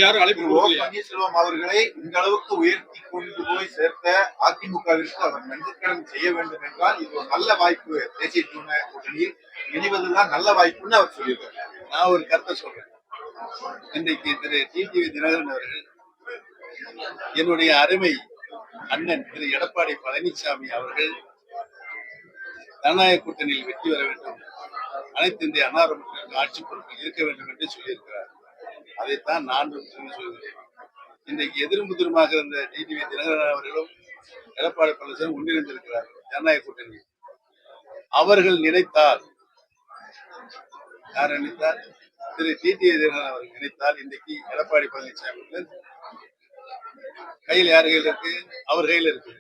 யாரும் அழைப்பு கொடுக்கலையா? பன்னீர்செல்வம் அவர்களை இந்த அளவுக்கு உயர்த்தி கொண்டு போய் சேர்த்த அதிமுகவிற்கு அவர் நன்றிக்கடன் செய்ய வேண்டும் என்றால் இது ஒரு நல்ல வாய்ப்பு. தேசிய கூட்டணியில் இணைவதுதான் நல்ல வாய்ப்புன்னு அவர் சொல்லியிருக்காரு. நான் ஒரு கருத்தை சொல்றேன். இன்றைக்கு திரு டிடிவி தினகரன் அவர்கள் என்னுடைய அருமை அண்ணன் திரு எடப்பாடி பழனிசாமி அவர்கள் ஜனநாயக கூட்டணியில் வெற்றி பெற வேண்டும், அனைத்து இந்திய அண்ணா திமுக ஆட்சி பொறுப்பில் இருக்க வேண்டும் என்று சொல்லியிருக்கிறார். அதைத்தான் நான் சொல்கிறேன். இன்றைக்கு எதிர்முதிருமாக இருந்த டிடிவி தினகரன் அவர்களும் எடப்பாடி பழனிசாமி ஒன்றிணைந்திருக்கிறார் ஜனநாயக கூட்டணி. அவர்கள் நினைத்தால், யார் நினைத்தால், திரு டிடிவி தினகரன் அவர்கள் நினைத்தால் இன்றைக்கு எடப்பாடி பழனிசாமி கையில் யார் கையில் இருக்கு? அவர் கையில் இருக்கு.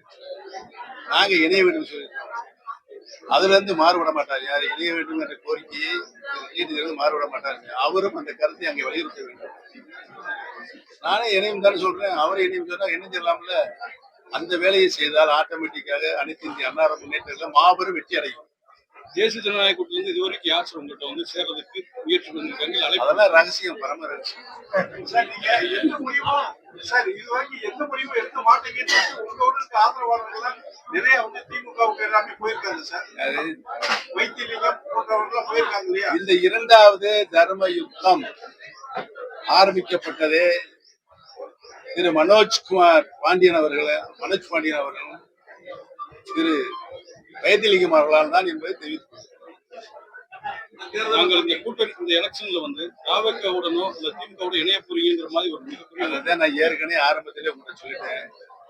நாங்க இணைய வேண்டும் சொல்லியிருக்கோம். அதுல இருந்து மாறுபட மாட்டார். யார் இணைய வேண்டும் என்ற கோரிக்கையை மாறுபட மாட்டார். அவரும் அந்த கருத்தை அங்கே வலியுறுத்த வேண்டும். நானே இணையும் தானே சொல்றேன். அவரை இணையும் சொன்னா இணைஞ்சிடலாம்ல. அந்த வேலையை செய்தால் ஆட்டோமேட்டிக்காக அனைத்து இந்திய அண்ணா முன்னேற்றத்தில் மாபெரும் வெற்றி அடையும். தேசிய ஜனநாயக கூட்டணி இதுவரைக்கும் யார் உங்கள்கிட்ட வந்து சேர்றதுக்கு முயற்சி பண்ணிருக்காங்க? அதெல்லாம் ரகசியம், பரம ரகசியம். சார் இதுவரைக்கும் எந்த முடிவும் எடுக்க மாட்டேங்க. உங்களோட இருக்க ஆதரவாளர்கள் நிறைய வந்து திமுகவுக்கு எல்லாமே போயிருக்காங்க சார். வைத்தியலிங்கம் போன்றவர்கள் போயிருக்காங்க இல்லையா? இந்த இரண்டாவது தர்ம யுத்தம் ஆரம்பிக்கப்பட்டதே திரு மனோஜ் பாண்டியன் அவர்களும் திரு வைத்தியலிங்கம் அவர்களால் தான் என்பதை தெரிவித்துள்ளது. நாங்கள் இந்த கூட்டணி இந்த எலெக்ஷன்ல வந்து தாவகவுடனோ இல்ல திமுகவோட இணைய புரியுங்கிற மாதிரி ஒரு மிகப்பெரிய அதான் நான் ஏற்கனவே ஆரம்பத்திலே உங்கள்கிட்ட சொல்லிட்டேன்.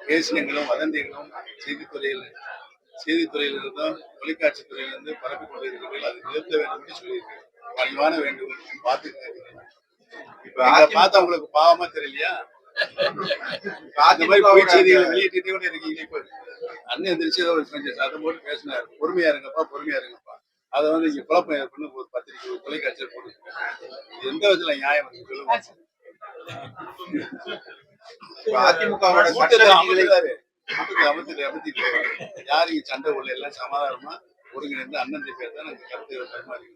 பேசினங்களும் வதந்திகளும் செய்தித்துறையிலிருந்தும் தொலைக்காட்சி துறையிலிருந்து பரப்பிக் கொண்டிருக்கிறீர்கள். அதை நிறுத்த வேண்டும் என்று சொல்லியிருக்கேன். பணிவான வேண்டுகோள் பார்த்துக்கிறேன். இப்ப பார்த்தா உங்களுக்கு பாவமா தெரியலையா? அந்த மாதிரி பொய் செய்திகளை வெளியிட்டு கூட இருக்கீங்க. இப்ப அண்ணன் எந்திரிச்சு அதை போட்டு பேசினார். பொறுமையா இருங்கப்பா. அதை வந்து இங்க குழப்பம் ஏற்படும் ஒரு பத்திரிகை தொலைக்காட்சியில் போட்டு எந்த விதத்துல நியாயம் சொல்லுங்க. அமைச்சிட்டு யாரு சண்டை உள்ள எல்லாம் சமாதானமா ஒருங்கிணைந்து அண்ணன் பேர் தான் நாங்க கருத்து பரிமாறி